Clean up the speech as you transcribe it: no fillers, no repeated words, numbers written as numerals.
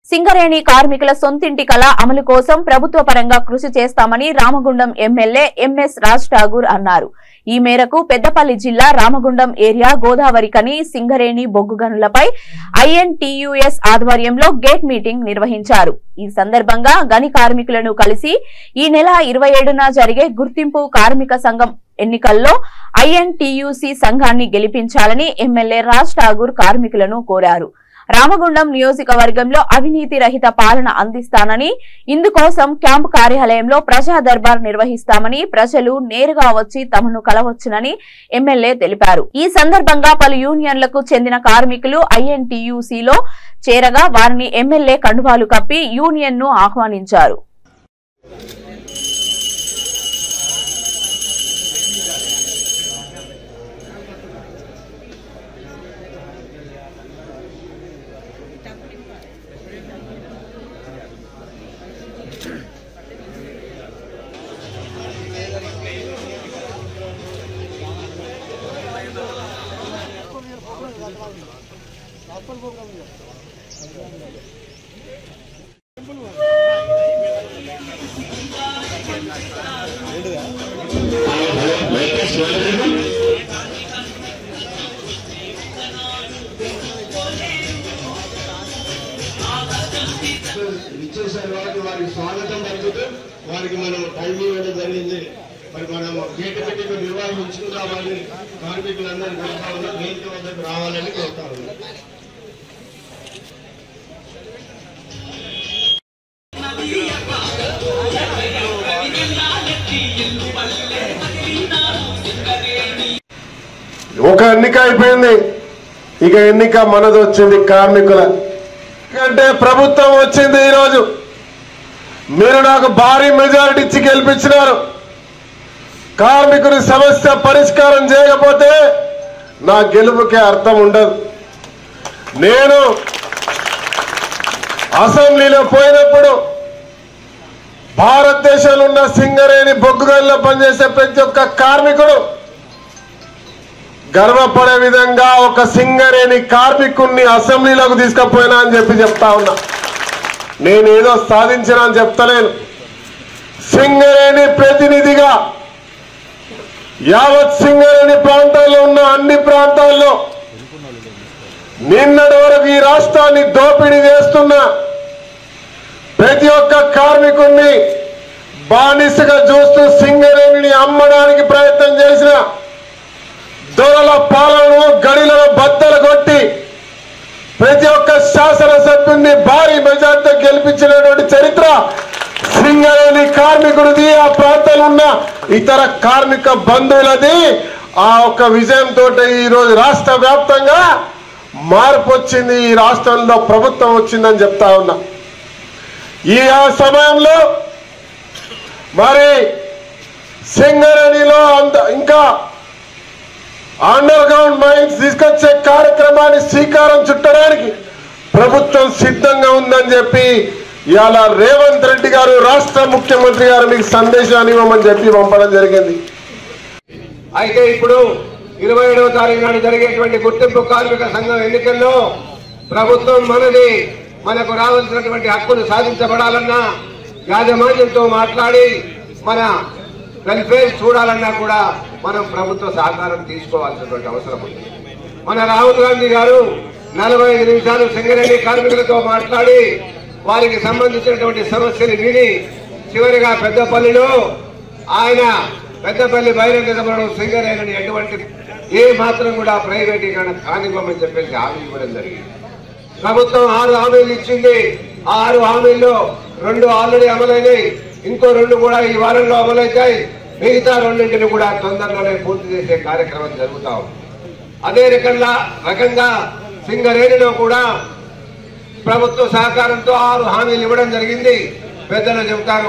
సింగరేణి కార్మికుల సొంతింటి కళ అమలు కోసం ప్రభుత్వ పరంగా కృషి చేస్తామని రామగుండం ఎమ్మెల్యే ఎంఎస్ రాజ్ ఠాగూర్ అన్నారు. ఈ మేరకు పెద్దపల్లి జిల్లా రామగుండం ఏరియా గోదావరి కని సింగరేణి బొగ్గు గనులపై ఐఎన్టీయూఎస్ ఆధ్వర్యంలో గేట్ మీటింగ్ నిర్వహించారు. ఈ సందర్భంగా గని కార్మికులను కలిసి ఈ నెల 27న జరిగే గుర్తింపు కార్మిక సంఘం ఎన్నికల్లో ఐఎన్టీయూసీ సంఘాన్ని గెలిపించాలని ఎమ్మెల్యే రాజ్ ఠాగూర్ కార్మికులను కోరారు. రామగుండం నియోజకవర్గంలో అవినీతి రహిత పాలన అందిస్తానని, ఇందుకోసం క్యాంపు కార్యాలయంలో ప్రజా దర్బార్ నిర్వహిస్తామని, ప్రజలు నేరుగా వచ్చి తమను కలవచ్చునని ఎమ్మెల్యే తెలిపారు. ఈ సందర్భంగా పలు యూనియన్లకు చెందిన కార్మికులు ఐఎన్టీయూసీలో చేరగా వారిని ఎమ్మెల్యే కండువాలు కప్పి యూనియన్ ను ఆహ్వానించారు. ఇచ్చేసారు కాబట్టి వారికి స్వాగతం పలుకుతూ వారికి మనం టైం ఇవ్వడం జరిగింది. మరి మనం గేటు పెట్టి నిర్వహించుకున్న వారిని కార్మికులందరూ కోరుతా ఉన్నాం, వేదిక వద్దకు రావాలని కోరుతా ఉన్నాం. ఒక ఎన్నిక అయిపోయింది, ఇక ఎన్నిక మనది వచ్చింది కార్మికుల. అంటే ప్రభుత్వం వచ్చింది. ఈరోజు మీరు నాకు భారీ మెజారిటీ ఇచ్చి గెలిపించినారు. కార్మికుడి సమస్య పరిష్కారం చేయకపోతే నా గెలుపుకే అర్థం ఉండదు. నేను అసెంబ్లీలో పోయినప్పుడు భారతదేశంలో ఉన్న సింగరేణి బొగ్గు గనుల్లో పనిచేసే ప్రతి ఒక్క కార్మికుడు గర్వపడే విధంగా ఒక సింగరేణి కార్మికుడిని అసెంబ్లీలోకి తీసుకుపోయినా అని చెప్తా ఉన్నా. నేనేదో సాధించినా అని చెప్తలేను. సింగరేణి ప్రతినిధిగా యావత్ సింగరేణి ప్రాంతాల్లో ఉన్న అన్ని ప్రాంతాల్లో నిన్నటి వరకు ఈ రాష్ట్రాన్ని దోపిడీ చేస్తున్న ప్రతి ఒక్క కార్మికుడిని బానిసగా చూస్తూ సింగరేణిని అమ్మడానికి ప్రయత్నం చేసిన దొరల పాలనను గడిలను బద్దలు కొట్టి ప్రతి ఒక్క శాసనసభ్యుడిని భారీ మెజార్టీతో గెలిపించినటువంటి చరిత్ర సింగరేణి కార్మికుడిది. ఆ ప్రాంతంలో ఉన్న ఇతర కార్మిక బంధువులది. ఆ ఒక్క విజయంతో ఈరోజు రాష్ట్ర వ్యాప్తంగా మార్పు వచ్చింది. ఈ రాష్ట్రంలో ప్రభుత్వం వచ్చిందని చెప్తా ఉన్నా. ఈ సమయంలో మరి సింగరేణిలో ఇంకా అండర్ గ్రౌండ్ మైన్స్ తీసుకొచ్చే కార్యక్రమాన్ని శ్రీకారం చుట్టడానికి ప్రభుత్వం సిద్ధంగా ఉందని చెప్పి ఇవాళ రేవంత్ రెడ్డి గారు రాష్ట్ర ముఖ్యమంత్రి గారు మీకు సందేశాన్ని ఇవ్వమని చెప్పి పంపడం జరిగింది. అయితే ఇప్పుడు 27వ తారీఖు నాడు జరిగేటువంటి గుర్తింపు కార్మిక సంఘం ఎన్నికల్లో ప్రభుత్వం మనది, మనకు రావాల్సినటువంటి హక్కులు సాధించబడాలన్నా యాజమాన్యంతో మాట్లాడి మన వెల్ఫేర్ చూడాలన్నా కూడా మనం ప్రభుత్వ సహకారం తీసుకోవాల్సినటువంటి అవసరం ఉంది. మన రాహుల్ గాంధీ గారు 45 నిమిషాలు సింగరేణి కార్మికులతో మాట్లాడి వారికి సంబంధించినటువంటి సమస్యలు విని చివరిగా పెద్దపల్లిలో ఆయన పెద్దపల్లి బహిరంగ సభలో సింగరేణిని ఎటువంటి ఏ మాత్రం కూడా ప్రైవేటీకరణ కానివ్వమని చెప్పేసి హామీ ఇవ్వడం జరిగింది. ప్రభుత్వం 6 హామీలు ఇచ్చింది. ఆ 6 హామీల్లో 2 ఆల్రెడీ అమలైనాయి, ఇంకో 2 కూడా ఈ వారంలో అమలవుతాయి. మిగతా 2 కూడా తొందరలోనే పూర్తి చేసే కార్యక్రమం జరుగుతా ఉంది. అదే రకంగా సింగరేణిలో కూడా ప్రభుత్వ సహకారంతో 6 హామీలు ఇవ్వడం జరిగింది. పెద్దలు చెబుతారు.